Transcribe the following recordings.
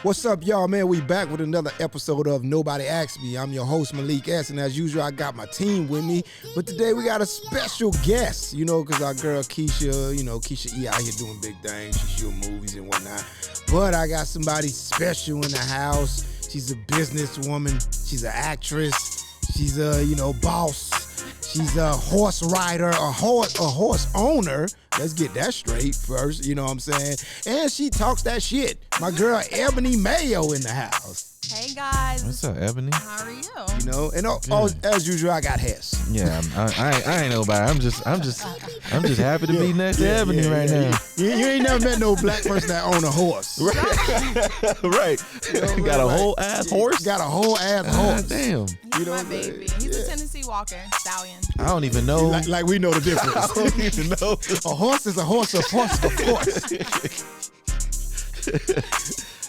What's up, y'all, man? We back with another episode of Nobody Asked Me. I'm your host, Malik S, and as usual, I got my team with me. But today we got a special guest, because our girl Keisha, Keisha E out here doing big things. She shoot movies and whatnot. But I got somebody special in the house. She's a businesswoman. She's an actress. She's a, boss. She's a horse rider, a horse owner. Let's get that straight first, you know what I'm saying? And she talks that shit. My girl Ebony Mayo in the house. Hey guys. What's up, Ebony? How are you? And as usual, I got Hess. Yeah, I ain't nobody. I'm just happy to be next to Ebony right now. You ain't never met no black person that own a horse. Right. Got a whole ass horse. Got a whole ass horse. Damn. He's my baby. He's a Tennessee Walker stallion. I don't even know. Like we know the difference. I don't even know. A horse is a horse, of course.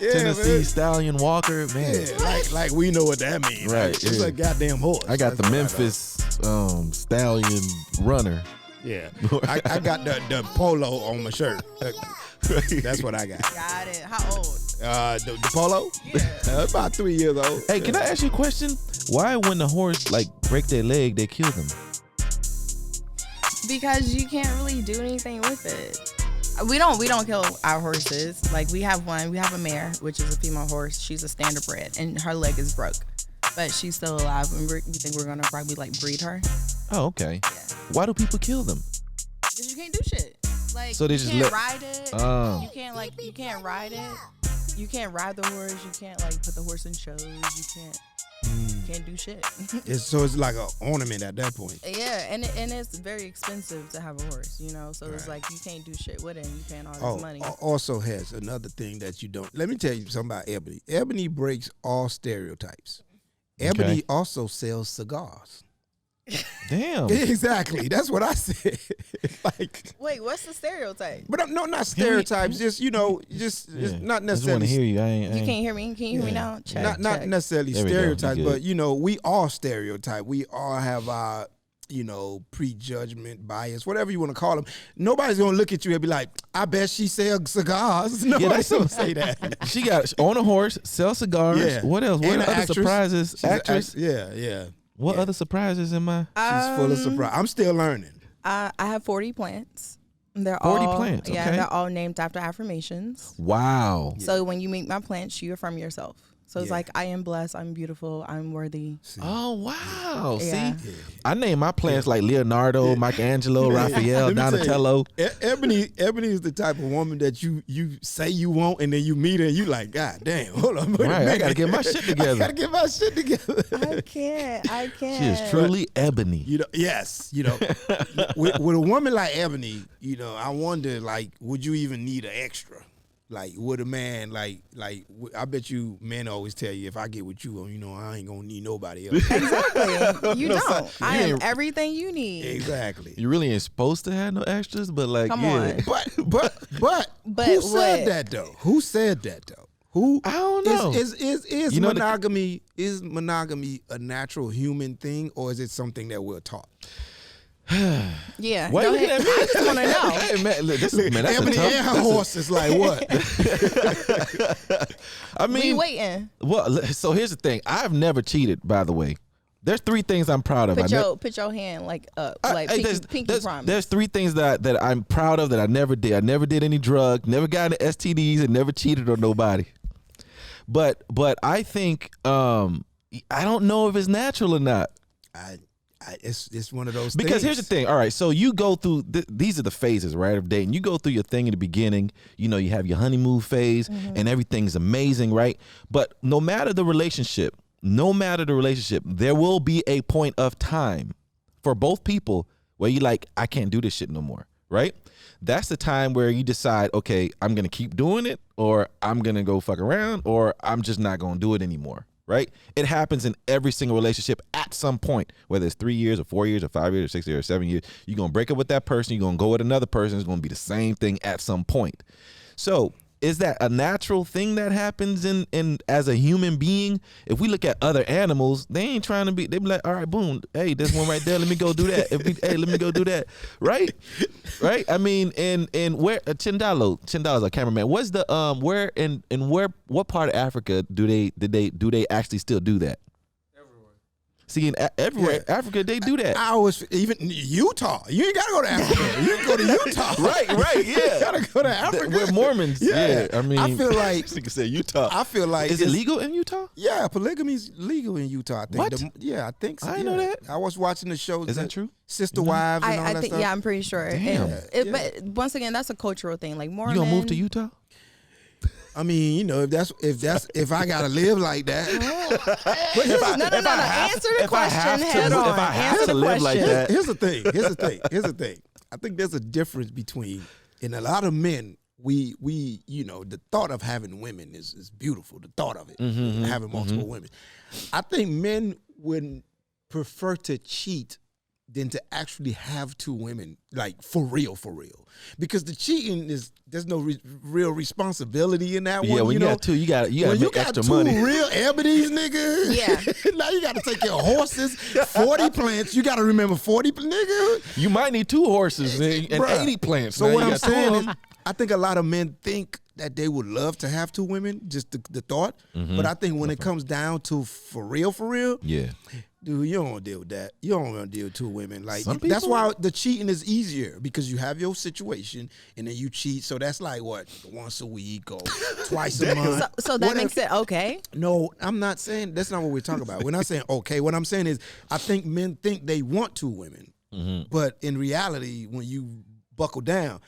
Yeah, Tennessee man. Stallion Walker, man. Yeah, like we know what that means. Right. It's a goddamn horse. I got the Memphis Stallion runner. Yeah. I got the polo on my shirt. That's what I got. Got it. How old? The polo? Yeah. About 3 years old. Hey, can I ask you a question? Why, when the horse break their leg, they kill them? Because you can't really do anything with it. We don't kill our horses. Like we have one. We have a mare, which is a female horse. She's a standardbred, and her leg is broke, but she's still alive. And we think we're gonna probably breed her. Oh, okay. Yeah. Why do people kill them? Because you can't do shit. Like So they you just can't let- ride it. Oh. You can't ride it. You can't ride the horse. You can't put the horse in shows. You can't do shit. So it's like an ornament at that point. Yeah, and it's very expensive to have a horse, So it's like you can't do shit with it, and you paying all this money. Also has another thing that you don't. Let me tell you something about Ebony. Ebony breaks all stereotypes. Ebony also sells cigars. Damn. Exactly. That's what I said. Wait, what's the stereotype? But not stereotypes. Just not I just want necessarily. to hear you. You can't hear me. Can you hear me now? Check. Not necessarily There we go. stereotypes, You but good. we all stereotype. We all have our prejudgment, bias, whatever you want to call them. Nobody's gonna look at you and be like, "I bet she sells cigars." Nobody's gonna say that. She got on a horse, sell cigars. Yeah. What else? What And other an actress. surprises? She's an Actress. Yeah. What Yeah. other surprises am I? She's full of surprise. I'm still learning. I have 40 plants. They're 40 all plants, Yeah, okay. they're all named after affirmations. Wow. So when you meet my plants, you affirm yourself. So it's Yeah. like, I am blessed, I'm beautiful, I'm worthy. See? Oh wow. Yeah. See, I named my plants like Leonardo, Michelangelo, Raphael, Let me tell you, Donatello. Ebony is the type of woman that you say you want, and then you meet her and you like, God damn, hold on, wait a Right, I minute. gotta get my shit together. I gotta get my shit together. I can't. She is truly ebony. Yes, with a woman like Ebony, I wonder, would you even need an extra? Like, would a man, I bet you men always tell you, if I get with you, I ain't gonna need nobody else. Exactly. You No, don't. son, I you am ain't- everything you need. Exactly. You really ain't supposed to have no extras, but Come on. But who said what? that though? Who said that though? Who? I don't know. Is You know monogamy a natural human thing, or is it something that we're taught? Yeah. Why Go you looking ahead. at me? I just want to know. Hey man, look, that's Ebony a tough. and her horse is like what? I We mean, waiting. well, so here's the thing. I've never cheated, by the way. There's 3 things I'm proud of. Put your hand up, pinky promise. There's 3 things that I'm proud of that I never did. I never did any drug, never got into STDs, and never cheated on nobody. But I think I don't know if it's natural or not. It's one of those Because things. here's the thing. All right, so you go through these are the phases, right, of dating. You go through your thing in the beginning. You have your honeymoon phase, and everything's amazing, right? But no matter the relationship, there will be a point of time for both people where you like, I can't do this shit no more, right? That's the time where you decide, okay, I'm gonna keep doing it, or I'm gonna go fuck around, or I'm just not gonna do it anymore. Right? It happens in every single relationship at some point, whether it's 3 years or 4 years or 5 years or 6 years or 7 years. You're going to break up with that person. You're going to go with another person. It's going to be the same thing at some point. So is that a natural thing that happens in as a human being? If we look at other animals, they ain't trying to be. They be like, all right, boom, hey, there's one right there. Let me go do that. Hey, let me go do that. Right. I mean, and where Chindalo's our cameraman. What's the what part of Africa do they actually still do that? See, everywhere Africa, they do that. I always, even Utah. You ain't gotta go to Africa. You can go to Utah. right, yeah. You gotta go to Africa. We're Mormons. Yeah. I mean, I feel like nigga said Utah. I feel like is it legal in Utah? Yeah, polygamy's legal in Utah. I think. What? I think so. I didn't know that. I was watching the show. Is that true? Sister Wives and all I that think stuff. yeah, I'm pretty sure. Damn. But once again, that's a cultural thing. Like Mormon. You gonna move to Utah? I mean, you know, if I gotta live like that. No. Answer the question head on. If I have Answer to the live like question. that, Here's the thing. I think there's a difference between, in a lot of men, we you know, the thought of having women is beautiful. The thought of it, having multiple women. I think men would prefer to cheat than to actually have two women, like for real, because the cheating there's no real responsibility in that one. yeah, when you know? got two, you got When make you got extra two money. real Ebonies, nigga. Yeah. Now you got to take care of horses, 40 plants. You got to remember 40, nigga. You might need 2 horses and Bruh. 80 plants. So Now what you I'm got 2 of saying them. is, I think a lot of men think that they would love to have two women, just the thought. But I think when it comes down to for real, Yeah. dude, you don't want to deal with that. You don't want to deal with two women. Like Some that's people- why the cheating is easier, because you have your situation and then you cheat. So that's like what, once a week or twice a month. So that Whatever. makes it okay. No, I'm not saying that's not what we're talking about. We're not saying okay. What I'm saying is I think men think they want two women, but in reality, when you buckle down,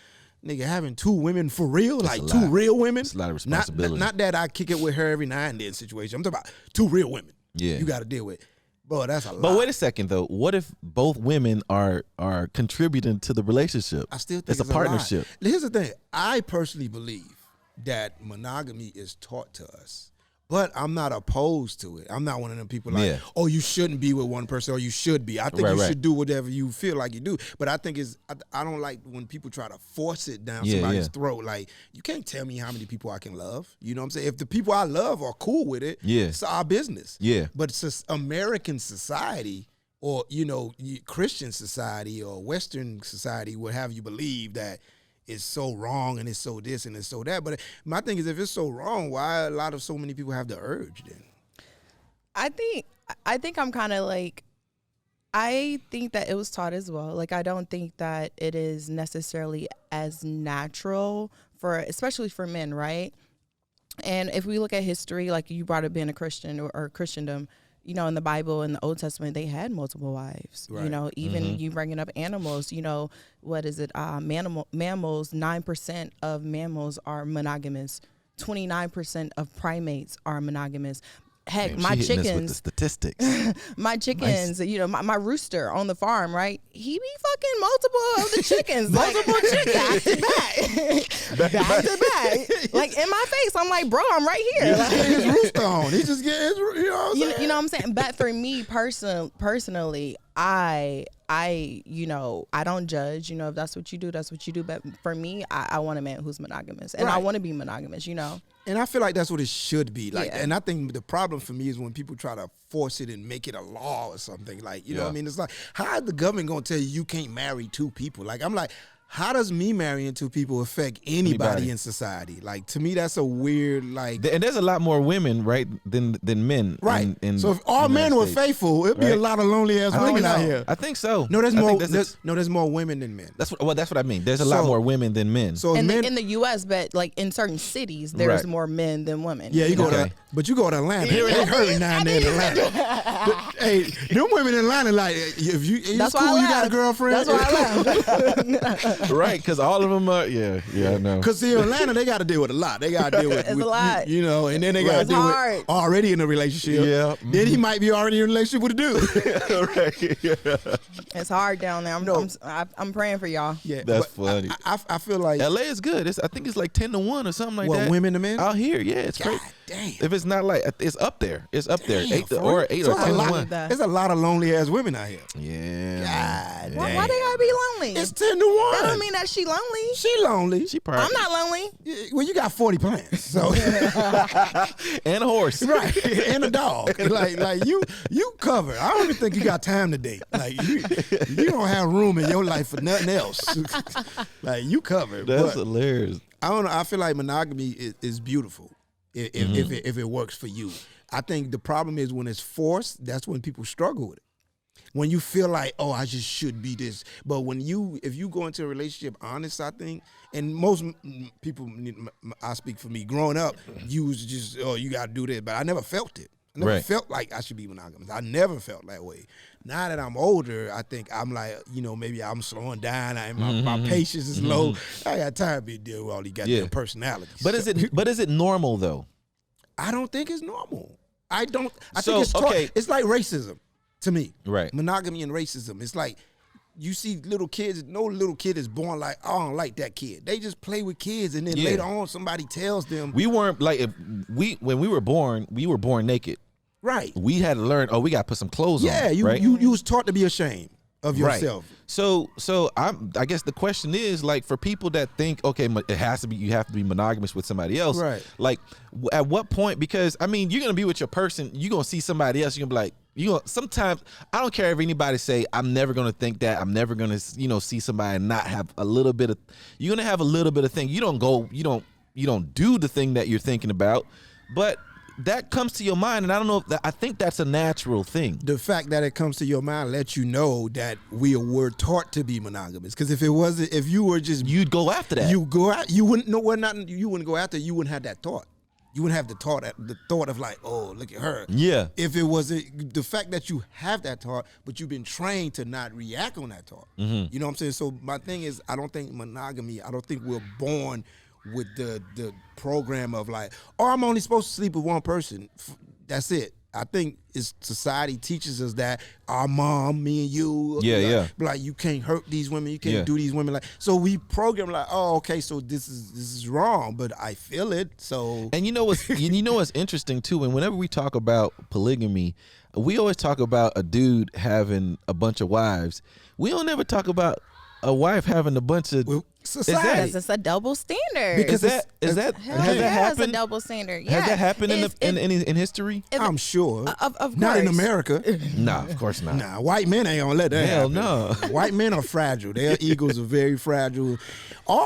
nigga, having two women for real, like two real women, It's a lot of responsibility. Not that I kick it with her every now and then situation. I'm talking about two real women. Yeah. you got to deal with. Bro, that's a lot. But wait a second though. What if both women are contributing to the relationship? I still think it's a partnership. lot. Here's the thing. I personally believe that monogamy is taught to us, but I'm not opposed to it. I'm not one of them people like, oh, you shouldn't be with one person, or you should be. I think you should do whatever you feel like you do. But I think I don't like when people try to force it down somebody's throat. Like, you can't tell me how many people I can love. You know what I'm saying? If the people I love are cool with it, it's our business. Yeah. But it's just American society, or, you know, Christian society or Western society would have you believe that it's so wrong and it's so this and it's so that. But my thing is, if it's so wrong, why so many people have the urge then? I think I'm kind of like, I think that it was taught as well. Like, I don't think that it is necessarily as natural especially for men, right? And if we look at history, like you brought up being a Christian or Christendom, you know, in the Bible, in the Old Testament, they had multiple wives. Right. You know, even you bringing up animals, you know, what is it? Mammals, 9% of mammals are monogamous. 29% of primates are monogamous. Heck, Damn, my she hitting us chickens, with the statistics. my chickens, you know, my rooster on the farm, right? He be fucking multiple of the chickens, multiple chickens, back to back, like in my face. I'm like, bro, I'm right here. Like, his rooster on. He just get his, you know what I'm saying? You know what I'm saying? But for me personally, I you know, I don't judge. You know, if that's what you do, that's what you do. But for me, I want a man who's monogamous, and I want to be monogamous. You know. And I feel like that's what it should be. Like, and I think the problem for me is when people try to force it and make it a law or something. Like, you know what I mean? It's like, how is the government gonna tell you can't marry two people? Like, I'm like, how does me marrying two people affect anybody in society? Like, to me, that's a weird, like... And there's a lot more women, right, than men. Right. In so if all men were faithful, it'd be a lot of lonely-ass women out here. I think so. No, there's more women than men. That's what I mean. There's a lot more women than men. So in the U.S., but like in certain cities, there's more men than women. Yeah, you go to Atlanta. Here it hurting down there in Atlanta. Hey, them women in Atlanta, like, if you cool, you got a girlfriend. That's why I left. Right, because all of them are, I know. Because in Atlanta, they got to deal with a lot. They got to deal with, a lot. You know, and then they got to deal with already in a relationship. Yeah. Then he might be already in a relationship with a dude. Right. Yeah. It's hard down there. I'm praying for y'all. Yeah, that's funny. I feel like LA is good. I think it's like 10-1 or something like that. Women to men out here. Yeah, it's great. Damn. If it's not like, it's up there. It's up there. Damn, 8 for or real? 8 So or it's a 10 to lot- 1. There's a lot of lonely ass women out here. Yeah. God Why damn. they gotta be lonely? It's 10 to 1. That don't mean that she lonely. She lonely. She probably. I'm not lonely. Well, you got 40 plants, so And a horse. right, and a dog. Like you covered. I don't even think you got time to date. Like you don't have room in your life for nothing else. Like you covered. That's But hilarious. I don't know. I feel like monogamy is beautiful if it works for you. I think the problem is when it's forced. That's when people struggle with it. When you feel like, oh, I just should be this. But if you go into a relationship honest, I think, and most people, I speak for me, growing up, you was just, oh, you got to do this. But I never felt it. I never Right. felt like I should be monogamous. I never felt that way. Now that I'm older, I think I'm like, maybe I'm slowing down. My patience is low. I got time to be dealing with all these goddamn personalities. But is it normal though? I don't think it's normal. I think So, it's okay. It's like racism to me. Right. Monogamy and racism. It's like you see little kids. No little kid is born like, oh, I don't like that kid. They just play with kids, and then later on somebody tells them. We weren't like when we were born naked. Right. We had to learn. Oh, we got to put some clothes on. Yeah. You right? you was taught to be ashamed of yourself. Right. So I guess the question is, like, for people that think, okay, it has to be, you have to be monogamous with somebody else. Right. Like, at what point? Because I mean, you're gonna be with your person. You're gonna see somebody else. You're gonna be like, sometimes I don't care if anybody say I'm never gonna think that. I'm never gonna see somebody and not have a little bit of. You're gonna have a little bit of thing. You don't do the thing that you're thinking about, but that comes to your mind, and I don't know if I think that's a natural thing. The fact that it comes to your mind lets you know that we were taught to be monogamous. Because if it wasn't, if you were just, You'd go after that. you go out, you wouldn't know what not. You wouldn't go after. You wouldn't have that thought. You wouldn't have the thought of like, oh, look at her. Yeah. If it wasn't the fact that you have that thought, but you've been trained to not react on that thought. You know what I'm saying? So my thing is, I don't think monogamy. I don't think we're born with the program of like, oh, I'm only supposed to sleep with one person. That's it. I think society teaches us that. Our mom, me and you, like you can't hurt these women, you can't do these women, like, so we program like, oh, okay, so this is wrong, but I feel it. So, and you know what's interesting too, and whenever we talk about polygamy, we always talk about a dude having a bunch of wives. We don't ever talk about a wife having a bunch of. society. Because it's a double standard. Because has that happened? It's a double standard. Yeah. Has that happened in history? I'm sure. Of not in course. America. Nah, of course not. Nah, white men ain't gonna let that Hell happen. no. White men are fragile. Their egos are very fragile.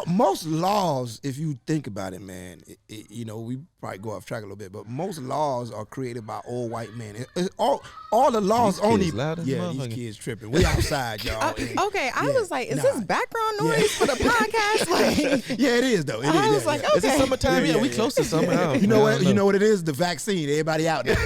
Most laws, if you think about it, man, we probably go off track a little bit, but most laws are created by old white men. All the laws These only. kids loud as Yeah, motherfucker. these kids tripping. We outside, y'all. Okay, I was like, is Nah. this background noise for the podcast? Like, Yeah, it is though. It I is, was yeah, like, yeah. okay. Is it summertime? Yeah, we close to summer. You know what? You know what it is? The vaccine. Everybody out there.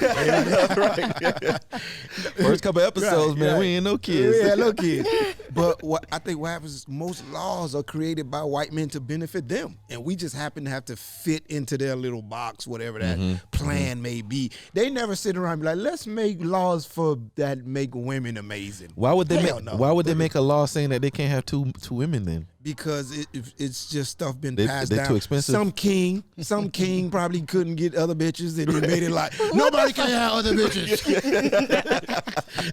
First couple episodes, Right, man, right. we ain't no kids. Yeah, no kids. But I think what happens is most laws are created by white men to benefit them, and we just happen to have to fit into their little box, whatever that plan may be. They never sit around and be like, let's make laws that make women amazing. Why would they Hell make? no. Why would they make a law saying that they can't have two women then? Because it's just stuff been They- passed they're down. too expensive? Some king probably couldn't get other bitches, and they made it like nobody can have other bitches.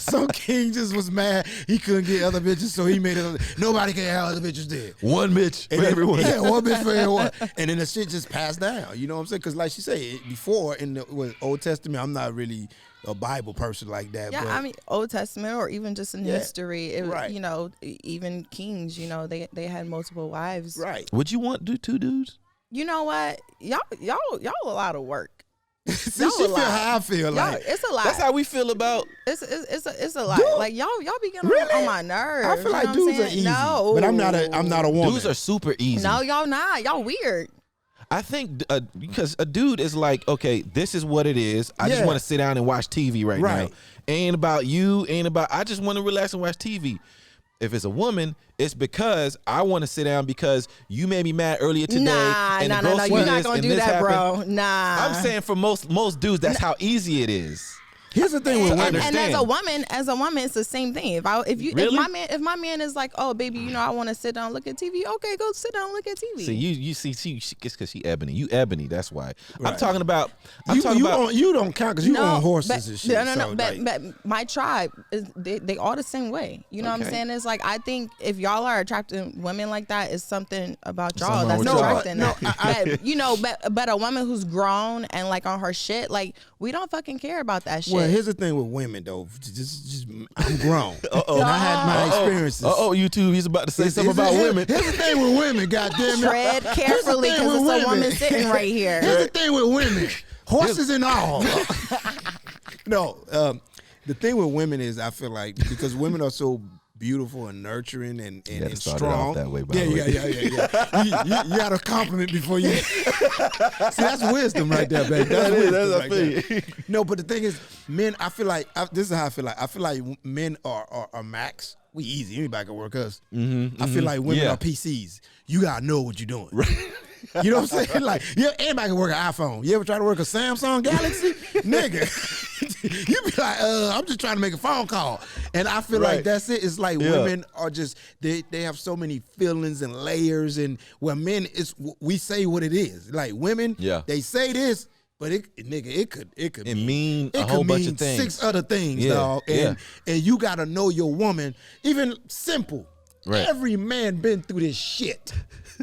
Some king just was mad he couldn't get other bitches, so he made it. Nobody can have other bitches there. One bitch And for then- everyone. Yeah, one bitch for everyone. And then the shit just passed down. You know what I'm saying? Because like she said, before in the Old Testament, I'm not really a Bible person like that. yeah, but I mean, Old Testament or even just in Yeah, history, it, right. even kings, they had multiple wives. right. Would you want to do two dudes? You know what? Y'all a lot of work. See, Y'all she a feel lot. how I feel. Y'all, Like it's a lot. That's how we feel about. It's a lot. Dude, like y'all be getting really? on my nerves. I feel like you know what dudes I'm are saying? easy, No, but I'm not a woman. Dudes are super easy. No, y'all not. Y'all weird. I think because a dude is like, okay, this is what it is. I just Yeah. want to sit down and watch TV right Right. now. Ain't about you. I just want to relax and watch TV. If it's a woman, it's because I want to sit down because you made me mad earlier today. Nah, and the You're grocery not list gonna and do this that, happened. bro. Nah. I'm saying for most dudes, that's how easy it is. Here's the thing with women. And as a woman, it's the same thing. If my man is like, oh baby, you know, I want to sit down and look at TV. Okay, go sit down and look at TV. See, you see, it's because she Ebony. You Ebony. That's why. Right. I'm talking about. You don't count because you own horses and shit. No. But my tribe is they all the same way. You know what I'm saying? It's like, I think if y'all are attracting women like that, it's something about y'all that's attracting that. But a woman who's grown and like on her shit, like, we don't fucking care about that shit. Well, here's the thing with women though. Just I'm grown. And I had my experiences. YouTube, he's about to say something about women. Here's the thing with women, goddamn it. Tread carefully because it's a woman sitting right here. Here's the thing with women. Horses and all. No, the thing with women is, I feel like, because women are so beautiful and nurturing and strong. That way, by the way. Yeah. You got a compliment before you. See, that's wisdom right there, baby. That's wisdom right there. No, but the thing is, men. I feel like this is how I feel like. I feel like men are max. We easy. Anybody can work us. I feel like women are PCs. You gotta know what you're doing. Right. You know what I'm saying? Like, anybody can work an iPhone. You ever try to work a Samsung Galaxy? Nigga. You be like, I'm just trying to make a phone call. And I feel like that's it. It's like women are just, they have so many feelings and layers. And where men, we say what it is. Like women, they say this, but it could mean a whole bunch of things. 6 other things, dog. And you got to know your woman. Even simple. Right. Every man been through this shit.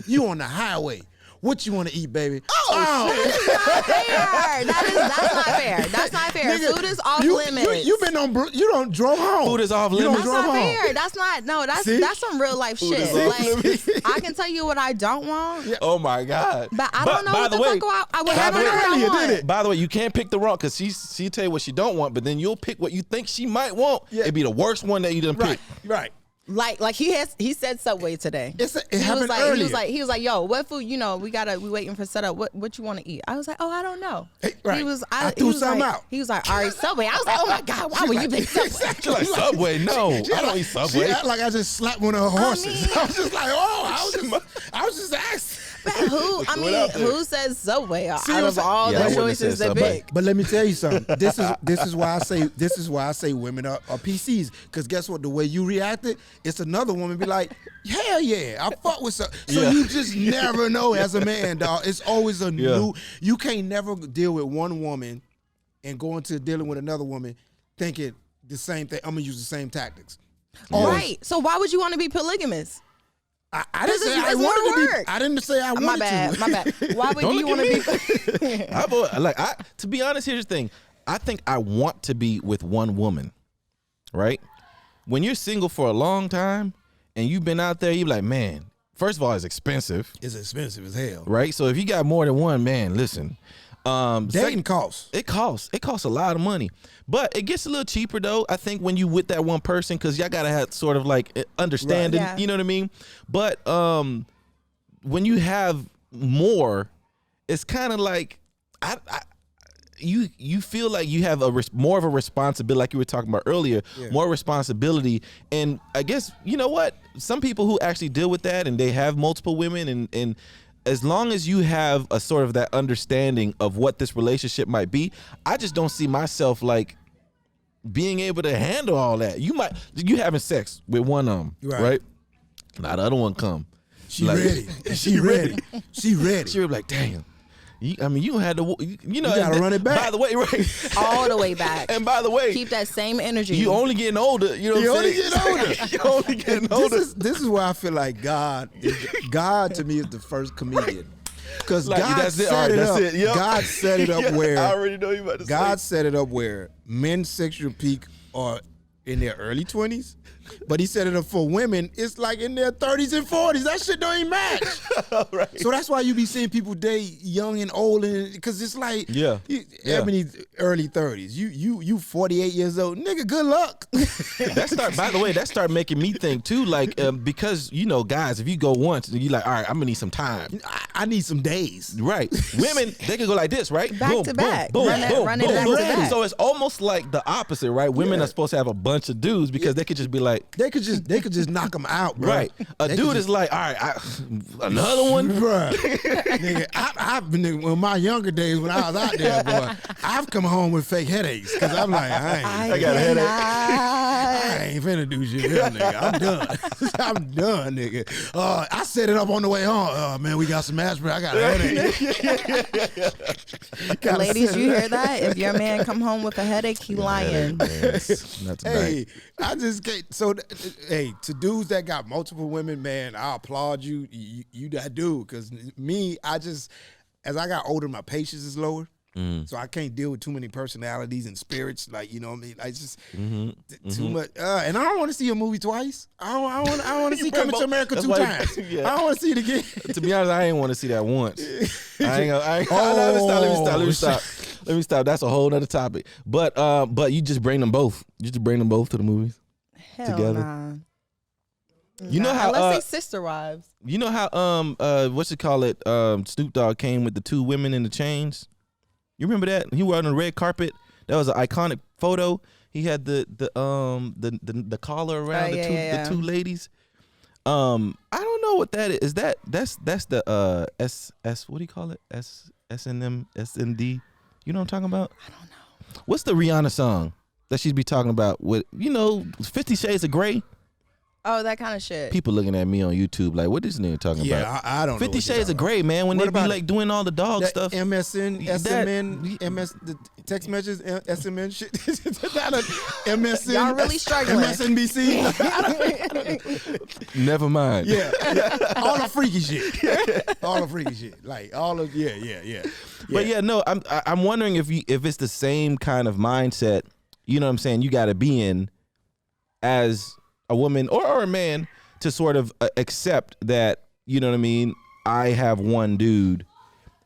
You on the highway. What you want to eat, baby? That's not fair. That's not fair. That's not fair. Nigga, food is off limits. You been on. You don't drove home. Food is off limits. That's not fair. That's not. No, that's some real life shit. Like, I can tell you what I don't want. Yeah. Oh my God. But I don't know what the fuck I would have want. By the way, you can't pick the wrong, because she tell you what she don't want, but then you'll pick what you think she might want. Yeah. It'd be the worst one that you done pick. Right. Like he said Subway today. It happened earlier. He was like, yo, what food? You know, we waiting for setup. What you want to eat? I was like, oh, I don't know. Right. I threw something out. He was like, all right, Subway. I was like, oh my God, why would you pick Subway? She's like, Subway? No, I don't eat Subway. She act like I just slapped one of her horses. I was just like, I was just asking. But who says Subway out of all the choices they pick? But let me tell you something. This is why I say women are PCs. Because guess what? The way you reacted, it's another woman be like, hell yeah, I fuck with some. So you just never know as a man, dog. It's always a new. You can't never deal with one woman and go into dealing with another woman thinking the same thing. I'm gonna use the same tactics. Right. So why would you want to be polygamous? I didn't say I wanted to be. I didn't say I wanted to. My bad. Why would you want to be? To be honest, here's the thing. I think I want to be with one woman, right? When you're single for a long time and you've been out there, you're like, man, first of all, it's expensive. It's expensive as hell. Right? So if you got more than one, man, listen. Dating costs. It costs a lot of money. But it gets a little cheaper though, I think, when you with that one person, because y'all gotta have sort of like understanding, you know what I mean? But when you have more, it's kind of like you feel like you have more of a responsibility, like you were talking about earlier, more responsibility. And I guess, you know what? Some people who actually deal with that and they have multiple women, and as long as you have a sort of that understanding of what this relationship might be, I just don't see myself like being able to handle all that. You having sex with one right? Now the other one come. She ready. She ready. She ready. She was like, damn. You had to, you gotta run it back. By the way, right? All the way back. And by the way, keep that same energy. You only getting older. You know what I'm saying? You only getting older. This is why I feel like God to me is the first comedian. Because like, God set it up. Yep. God set it up where I already know you about to God set it up where men's sexual peak are in their early 20s. But he set it up for women, it's like in their 30s and 40s. That shit don't even match. Right. So that's why you be seeing people date young and old, because it's like, Ebony's early 30s. You 48 years old. Nigga, good luck. By the way, that started making me think too, like, because, guys, if you go once, you're like, all right, I'm gonna need some time. I need some days. Right. Women, they can go like this, right? Back to back. Boom, run it back to back. So it's almost like the opposite, right? Women are supposed to have a bunch of dudes because they could just be like, like, they could just knock them out, bro. right. A dude is like, all right, another one, bro. Nigga, I've been in my younger days when I was out there, boy. I've come home with fake headaches because I'm like, I got a headache. I ain't finna do shit here, nigga. I'm done. I'm done, nigga. I set it up on the way home. Oh man, we got some aspirin. I got a headache. Ladies, you hear that? If your man come home with a headache, he lying. Not tonight. Hey, I just can't. So, hey, to dudes that got multiple women, man, I applaud you. You that dude, because me, as I got older, my patience is lower. So I can't deal with too many personalities and spirits, like, you know what I mean? Like, just too much. And I don't want to see a movie twice. I don't want to see Coming to America 2 times. Yeah. I don't want to see it again. To be honest, I ain't want to see that once. Let me stop. That's a whole nother topic. But you just bring them both. You just bring them both to the movies. Hell together. Nah. You know how unless they sister wives. You know how Snoop Dogg came with the 2 women in the chains? You remember that? He was on the red carpet. That was an iconic photo. He had the collar around the 2 ladies. I don't know what that is. That's the S what do you call it? S&M SND. You know what I'm talking about? I don't know. What's the Rihanna song that she'd be talking about with 50 Shades of Grey? Oh, that kind of shit. People looking at me on YouTube like, what is this nigga talking about? Yeah, I don't know. 50 Shades of Grey, man, when they be like doing all the dog stuff. MSN, SMN, the text messages, SMN shit. MSN. Y'all really struggling. MSNBC. Never mind. Yeah. All the freaky shit. All the freaky shit. Like, all of, yeah. But yeah, no, I'm wondering if it's the same kind of mindset, you know what I'm saying, you got to be in as a woman or a man to sort of accept that, you know what I mean, I have one dude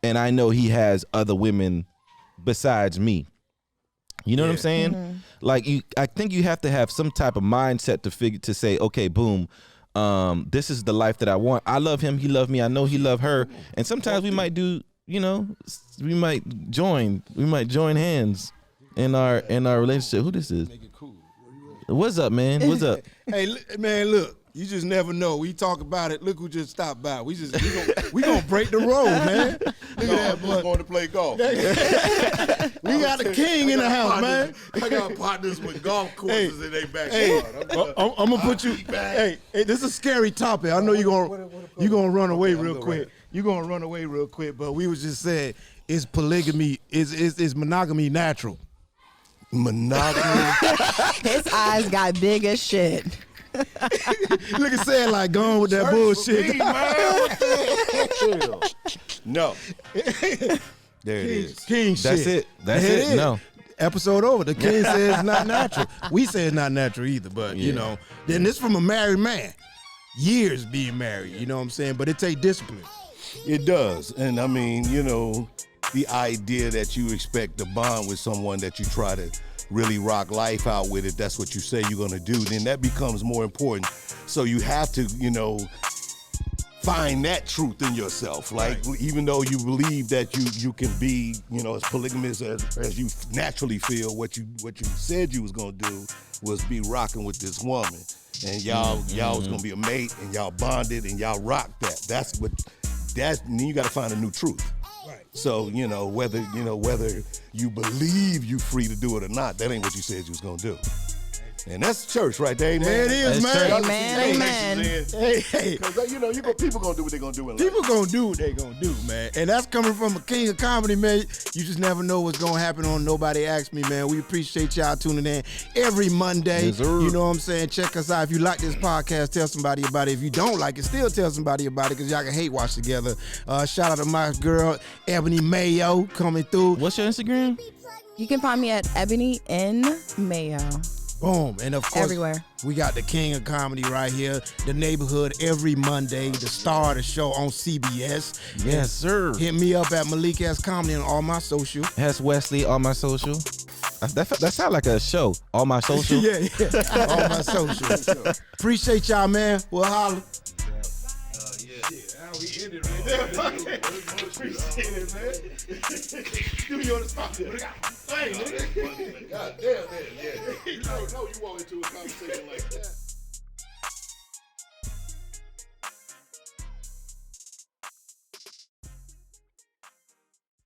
and I know he has other women besides me. You know what I'm saying? Mm-hmm. Like, I think you have to have some type of mindset to say, okay, boom, this is the life that I want. I love him, he loved me, I know he loved her. And sometimes we might do, we might join hands in our relationship. Who this is? What's up, man? What's up? Hey, man, look. You just never know. We talk about it. Look who just stopped by. We gonna break the road, man. Look at that, boy. Going to play golf. We got a king in the house, man. I got partners with golf courses in their backyard. I'm gonna put you. Hey, this is a scary topic. I know you're gonna run away real quick. You're gonna run away real quick. But we was just saying, is polygamy is monogamy natural? Monogamy. His eyes got big as shit. Look at saying like going with that bullshit. Me, man. What the hell? No. There it is. King That's shit. it. That's it. No. Episode over. The king says it's not natural. We say it's not natural either, but then this from a married man. Years being married, you know what I'm saying? But it takes discipline. It does. And I mean, the idea that you expect to bond with someone that you try to really rock life out with, if that's what you say you're gonna do, then that becomes more important. So you have to, find that truth in yourself. Like, even though you believe that you can be, as polygamous as you naturally feel, what you said you was gonna do was be rocking with this woman. And y'all was gonna be a mate, and y'all bonded, and y'all rocked that. Then you gotta find a new truth. So, whether you believe you free to do it or not, that ain't what you said you was gonna do. And that's church right there, man. There it is, man. Amen. Hey. Because, people gonna do what they gonna do in life. People gonna do what they gonna do, man. And that's coming from a king of comedy, man. You just never know what's gonna happen on Nobody Asked Me, man. We appreciate y'all tuning in every Monday. Yes, sir. You know what I'm saying? Check us out. If you like this podcast, tell somebody about it. If you don't like it, still tell somebody about it, because y'all can hate watch together. Shout out to my girl, Ebony Mayo, coming through. What's your Instagram? You can find me at Ebony N Mayo. Boom. And of course, everywhere. We got the king of comedy right here, The Neighborhood, every Monday, the star of the show on CBS. Yes, sir. Hit me up at Malik S Comedy on all my social. Hess Wesley, all my social. That sound like a show. All my social. yeah. All my social. Appreciate y'all, man. We'll holler. We ended right there. Appreciate it, man. Do you understand? God damn, man. Yeah. You know you walk into a conversation like that.